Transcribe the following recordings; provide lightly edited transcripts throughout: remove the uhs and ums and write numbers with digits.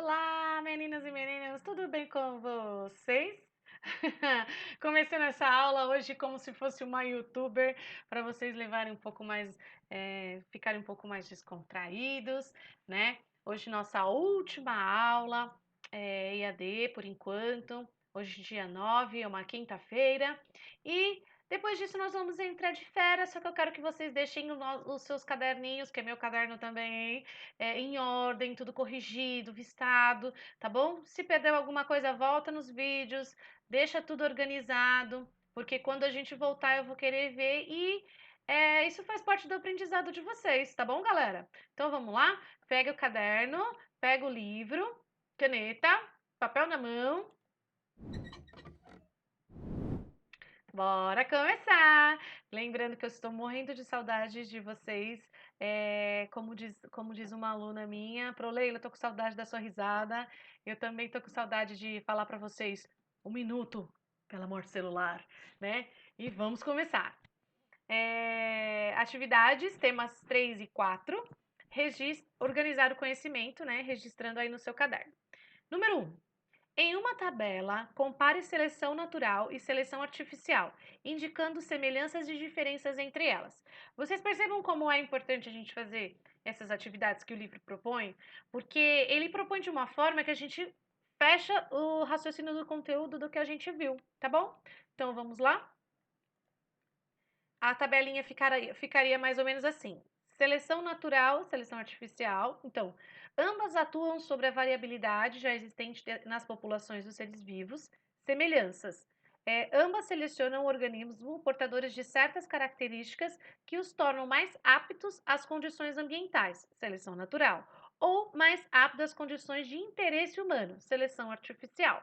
Olá, meninas e meninos, tudo bem com vocês? Começando essa aula hoje como se fosse uma youtuber, para vocês levarem um pouco mais, ficarem um pouco mais descontraídos, né? Hoje nossa última aula EAD por enquanto, hoje dia 9, é uma quinta-feira, e depois disso nós vamos entrar de férias, só que eu quero que vocês deixem os seus caderninhos, que é meu caderno também, em ordem, tudo corrigido, listado, tá bom? Se perdeu alguma coisa, volta nos vídeos, deixa tudo organizado, porque quando a gente voltar eu vou querer ver e isso faz parte do aprendizado de vocês, tá bom, galera? Então vamos lá? Pega o caderno, pega o livro, caneta, papel na mão. Bora começar! Lembrando que eu estou morrendo de saudade de vocês. Como diz uma aluna minha, Proleila, tô com saudade da sua risada. Eu também tô com saudade de falar para vocês um minuto, pelo amor do celular, né? E vamos começar. Atividades, temas 3 e 4. Organizar o conhecimento, né? Registrando aí no seu caderno. Número 1. Em uma tabela, compare seleção natural e seleção artificial, indicando semelhanças e diferenças entre elas. Vocês percebam como é importante a gente fazer essas atividades que o livro propõe? Porque ele propõe de uma forma que a gente fecha o raciocínio do conteúdo do que a gente viu, tá bom? Então vamos lá? A tabelinha ficaria mais ou menos assim. Seleção natural, seleção artificial. Então, ambas atuam sobre a variabilidade já existente nas populações dos seres vivos. Semelhanças. Ambas selecionam organismos portadores de certas características que os tornam mais aptos às condições ambientais, seleção natural, ou mais aptos às condições de interesse humano, seleção artificial.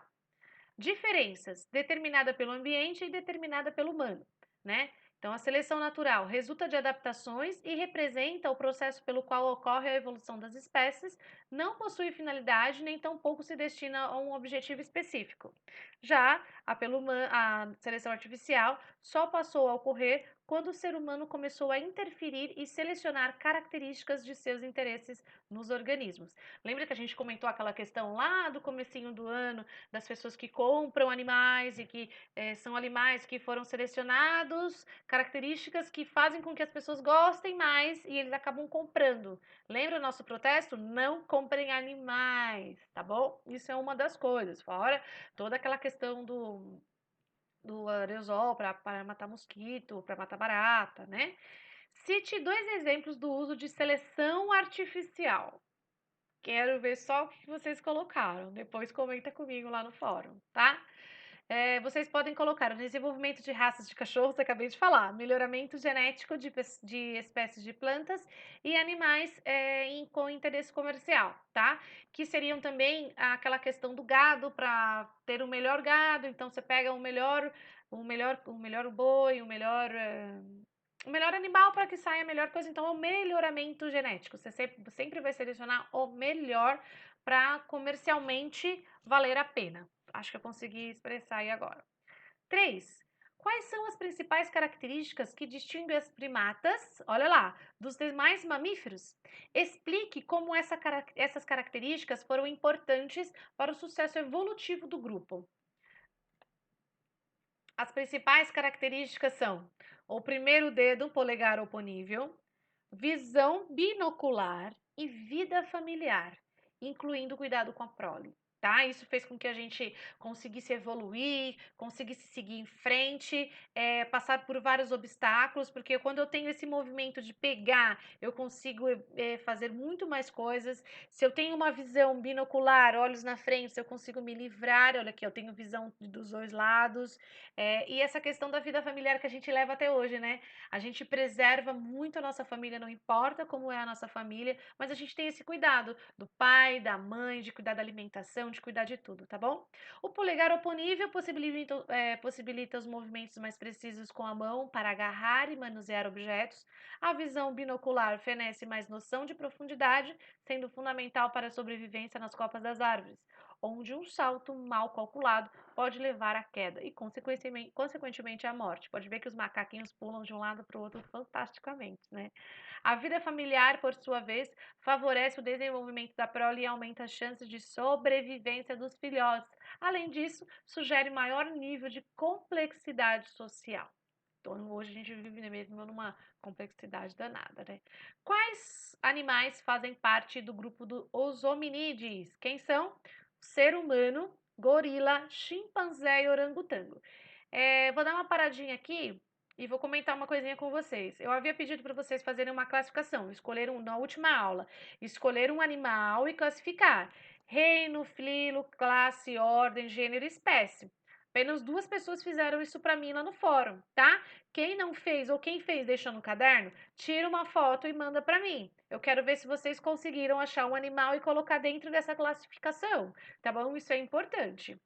Diferenças, determinada pelo ambiente e determinada pelo humano, né? Então, a seleção natural resulta de adaptações e representa o processo pelo qual ocorre a evolução das espécies, não possui finalidade nem tampouco se destina a um objetivo específico. Já a seleção artificial só passou a ocorrer quando o ser humano começou a interferir e selecionar características de seus interesses nos organismos. Lembra que a gente comentou aquela questão lá do comecinho do ano das pessoas que compram animais e que são animais que foram selecionados, características que fazem com que as pessoas gostem mais e eles acabam comprando. Lembra o nosso protesto? Não comprem animais, tá bom? Isso é uma das coisas, fora toda aquela questão do aerosol para matar mosquito, para matar barata, né? Cite 2 exemplos do uso de seleção artificial. Quero ver só o que vocês colocaram. Depois comenta comigo lá no fórum, tá? Vocês podem colocar o desenvolvimento de raças de cachorros, acabei de falar, melhoramento genético de espécies de plantas e animais com interesse comercial, tá? Que seriam também aquela questão do gado para ter o melhor gado. Então você pega o melhor boi, o melhor animal para que saia a melhor coisa. Então, é o melhoramento genético. Você sempre vai selecionar o melhor para comercialmente valer a pena. Acho que eu consegui expressar aí agora. 3. Quais são as principais características que distinguem as primatas, olha lá, dos demais mamíferos? Explique como essas características foram importantes para o sucesso evolutivo do grupo. As principais características são o primeiro dedo, polegar oponível, visão binocular e vida familiar, incluindo cuidado com a prole. Tá? Isso fez com que a gente conseguisse evoluir, conseguisse seguir em frente, passar por vários obstáculos, porque quando eu tenho esse movimento de pegar, eu consigo fazer muito mais coisas. Se eu tenho uma visão binocular, olhos na frente, eu consigo me livrar. Olha aqui, eu tenho visão dos dois lados. E essa questão da vida familiar que a gente leva até hoje, né? A gente preserva muito a nossa família, não importa como é a nossa família, mas a gente tem esse cuidado do pai, da mãe, de cuidar da alimentação, de cuidar de tudo, tá bom? O polegar oponível possibilita os movimentos mais precisos com a mão para agarrar e manusear objetos. A visão binocular fornece mais noção de profundidade, sendo fundamental para a sobrevivência nas copas das árvores. onde um salto mal calculado pode levar à queda e, consequentemente, à morte. Pode ver que os macaquinhos pulam de um lado para o outro fantasticamente, né? A vida familiar, por sua vez, favorece o desenvolvimento da prole e aumenta as chances de sobrevivência dos filhotes. Além disso, sugere maior nível de complexidade social. Então, hoje a gente vive mesmo numa complexidade danada, né? Quais animais fazem parte do grupo dos hominídeos? Quem são? Ser humano, gorila, chimpanzé e orangotango. Vou dar uma paradinha aqui e vou comentar uma coisinha com vocês. Eu havia pedido para vocês fazerem uma classificação, escolher na última aula, escolher um animal e classificar. Reino, filo, classe, ordem, gênero e espécie. Apenas 2 pessoas fizeram isso para mim lá no fórum, tá? Quem não fez ou quem fez deixou no caderno, tira uma foto e manda para mim. Eu quero ver se vocês conseguiram achar um animal e colocar dentro dessa classificação, tá bom? Isso é importante.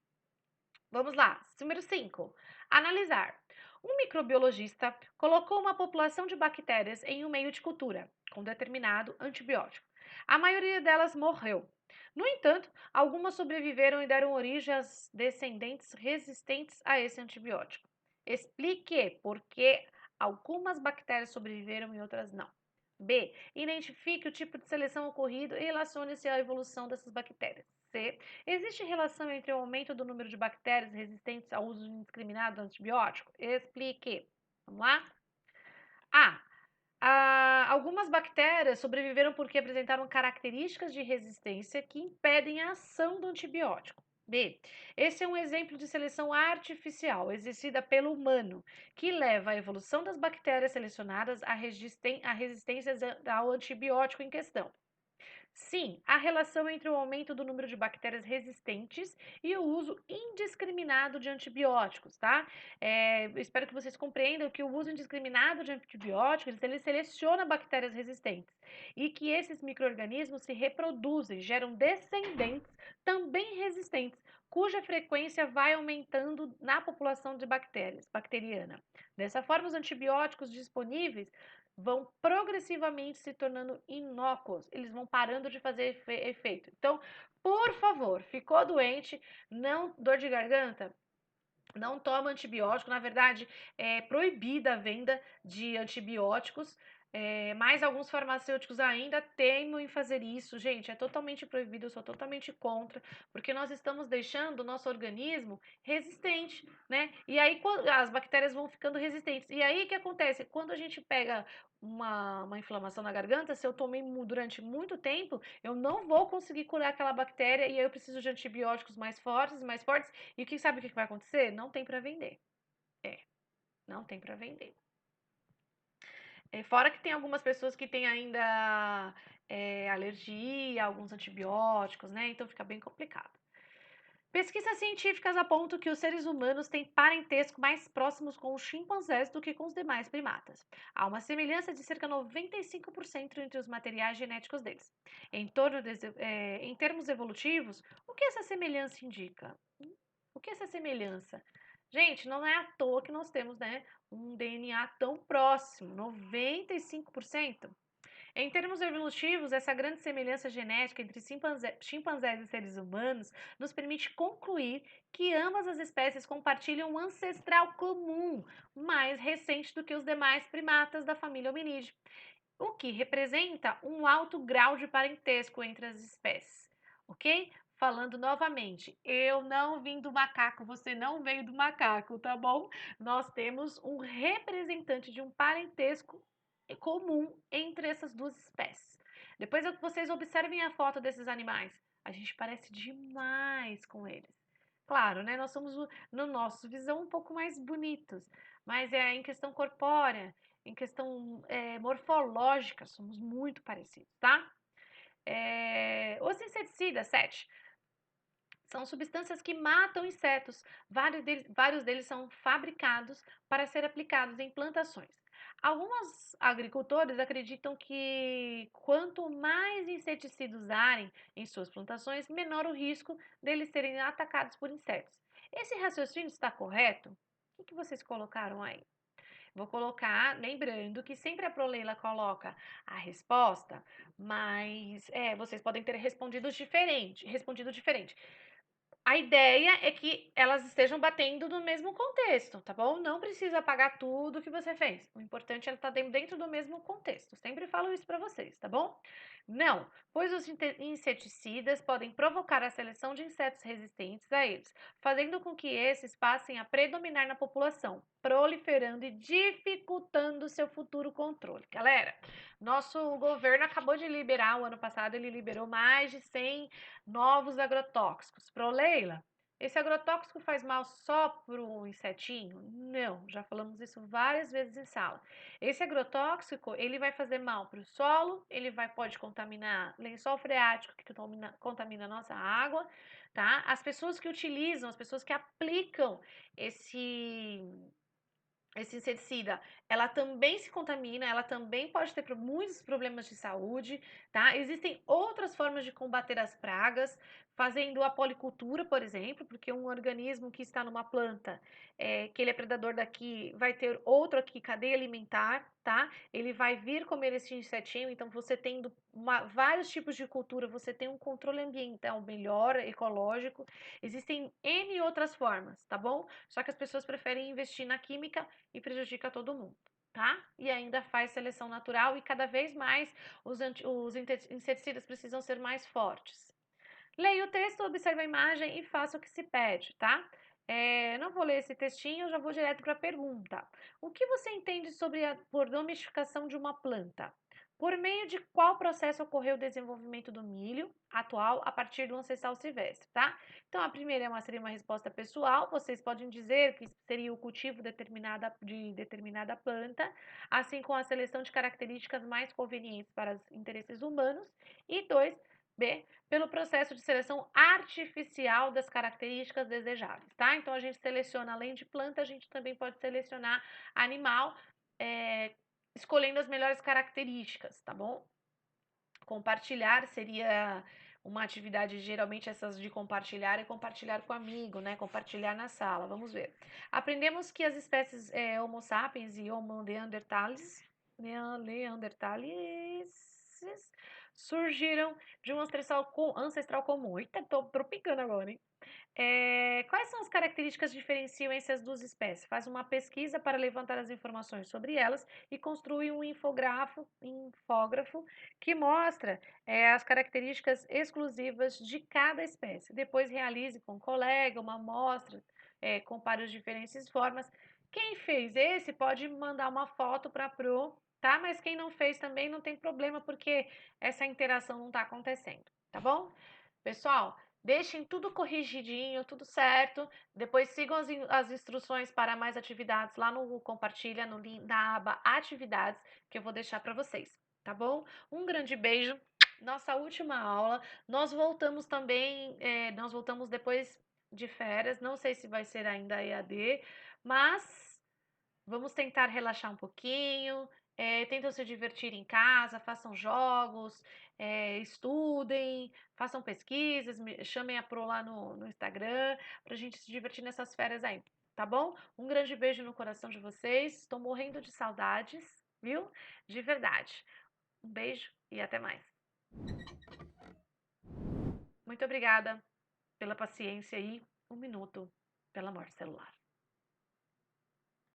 Vamos lá. Número 5. Analisar. Um microbiologista colocou uma população de bactérias em um meio de cultura com determinado antibiótico. A maioria delas morreu. No entanto, algumas sobreviveram e deram origem a descendentes resistentes a esse antibiótico. Explique por que algumas bactérias sobreviveram e outras não. B. Identifique o tipo de seleção ocorrido e relacione-se à evolução dessas bactérias. C. Existe relação entre o aumento do número de bactérias resistentes ao uso indiscriminado do antibiótico? Explique. Vamos lá? A. Algumas bactérias sobreviveram porque apresentaram características de resistência que impedem a ação do antibiótico. B. Esse é um exemplo de seleção artificial exercida pelo humano, que leva à evolução das bactérias selecionadas a resistências ao antibiótico em questão. Sim, há relação entre o aumento do número de bactérias resistentes e o uso indiscriminado de antibióticos, tá? Espero que vocês compreendam que o uso indiscriminado de antibióticos, ele seleciona bactérias resistentes e que esses micro-organismos se reproduzem, geram descendentes também resistentes, cuja frequência vai aumentando na população de bactérias, bacteriana. Dessa forma, os antibióticos disponíveis vão progressivamente se tornando inócuos, eles vão parando de fazer efeito. Então, por favor, ficou doente, não dor de garganta, não toma antibiótico. Na verdade, é proibida a venda de antibióticos. Mas alguns farmacêuticos ainda teimam em fazer isso. Gente, é totalmente proibido, eu sou totalmente contra, porque nós estamos deixando o nosso organismo resistente, né? E aí as bactérias vão ficando resistentes. E aí o que acontece? Quando a gente pega uma inflamação na garganta, se eu tomei durante muito tempo, eu não vou conseguir curar aquela bactéria e aí eu preciso de antibióticos mais fortes. E sabe o que vai acontecer? Não tem para vender. Não tem para vender. Fora que tem algumas pessoas que têm ainda alergia a alguns antibióticos, né? Então fica bem complicado. Pesquisas científicas apontam que os seres humanos têm parentesco mais próximos com os chimpanzés do que com os demais primatas. Há uma semelhança de cerca de 95% entre os materiais genéticos deles. Em termos evolutivos, o que essa semelhança indica? O que essa semelhança? Gente, não é à toa que nós temos, né, um DNA tão próximo, 95%. Em termos evolutivos, essa grande semelhança genética entre chimpanzés e seres humanos nos permite concluir que ambas as espécies compartilham um ancestral comum, mais recente do que os demais primatas da família hominídea, o que representa um alto grau de parentesco entre as espécies, ok? Falando novamente, eu não vim do macaco, você não veio do macaco, tá bom? Nós temos um representante de um parentesco comum entre essas duas espécies. Depois vocês observem a foto desses animais. A gente parece demais com eles. Claro, né? Nós somos, no nosso visão, um pouco mais bonitos, mas em questão corpórea, em questão morfológica, somos muito parecidos, tá? Os inseticidas, 7, são substâncias que matam insetos. Vários deles são fabricados para ser aplicados em plantações. Alguns agricultores acreditam que quanto mais inseticidas usarem em suas plantações, menor o risco deles serem atacados por insetos. Esse raciocínio está correto? O que vocês colocaram aí? Vou colocar, lembrando que sempre a Proleila coloca a resposta, mas vocês podem ter respondido diferente. A ideia é que elas estejam batendo no mesmo contexto, tá bom? Não precisa apagar tudo que você fez. O importante é ela estar dentro do mesmo contexto. Sempre falo isso para vocês, tá bom? Não, pois os inseticidas podem provocar a seleção de insetos resistentes a eles, fazendo com que esses passem a predominar na população, proliferando e dificultando seu futuro controle. Galera, nosso governo acabou de liberar, o ano passado ele liberou mais de 100 novos agrotóxicos. Leila, esse agrotóxico faz mal só pro insetinho? Não, já falamos isso várias vezes em sala. Esse agrotóxico, ele vai fazer mal para o solo, pode contaminar lençol freático, que contamina a nossa água, tá? As pessoas que utilizam, as pessoas que aplicam esse inseticida, ela também se contamina, ela também pode ter muitos problemas de saúde, tá? Existem outras formas de combater as pragas, fazendo a policultura, por exemplo, porque um organismo que está numa planta, que ele é predador daqui, vai ter outro aqui, cadeia alimentar, tá? Ele vai vir comer esse insetinho, então você tendo vários tipos de cultura, você tem um controle ambiental melhor, ecológico, existem N outras formas, tá bom? Só que as pessoas preferem investir na química e prejudica todo mundo, tá? E ainda faz seleção natural e cada vez mais os inseticidas precisam ser mais fortes. Leia o texto, observe a imagem e faça o que se pede, tá? Não vou ler esse textinho, já vou direto para a pergunta. O que você entende sobre a domesticação de uma planta? Por meio de qual processo ocorreu o desenvolvimento do milho atual a partir do ancestral silvestre, tá? Então, a primeira seria uma resposta pessoal. Vocês podem dizer que seria o cultivo de determinada planta, assim como a seleção de características mais convenientes para os interesses humanos. E 2b, pelo processo de seleção artificial das características desejáveis, tá? Então, a gente seleciona, além de planta, a gente também pode selecionar animal, escolhendo as melhores características, tá bom? Compartilhar seria uma atividade, geralmente essas de compartilhar é compartilhar com amigo, né? Compartilhar na sala. Vamos ver. Aprendemos que as espécies Homo sapiens e Homo neanderthalis surgiram de um ancestral comum. Eita, tô tropicando agora, hein? Quais são as características que diferenciam essas duas espécies? Faz uma pesquisa para levantar as informações sobre elas e construi um infógrafo que mostra as características exclusivas de cada espécie. Depois realize com um colega uma amostra, compare as diferentes formas. Quem fez esse pode mandar uma foto para a Pro, tá? Mas quem não fez também não tem problema, porque essa interação não está acontecendo, tá bom? Pessoal, deixem tudo corrigidinho, tudo certo. Depois sigam as instruções para mais atividades lá no Compartilha, na aba Atividades, que eu vou deixar para vocês, tá bom? Um grande beijo. Nossa última aula. Nós voltamos também, nós voltamos depois de férias. Não sei se vai ser ainda EAD, mas vamos tentar relaxar um pouquinho, tentam se divertir em casa, façam jogos, estudem, façam pesquisas, chamem a Pro lá no Instagram, pra gente se divertir nessas férias aí, tá bom? Um grande beijo no coração de vocês, estou morrendo de saudades, viu? De verdade. Um beijo e até mais. Muito obrigada pela paciência aí. Um minuto pela morte celular.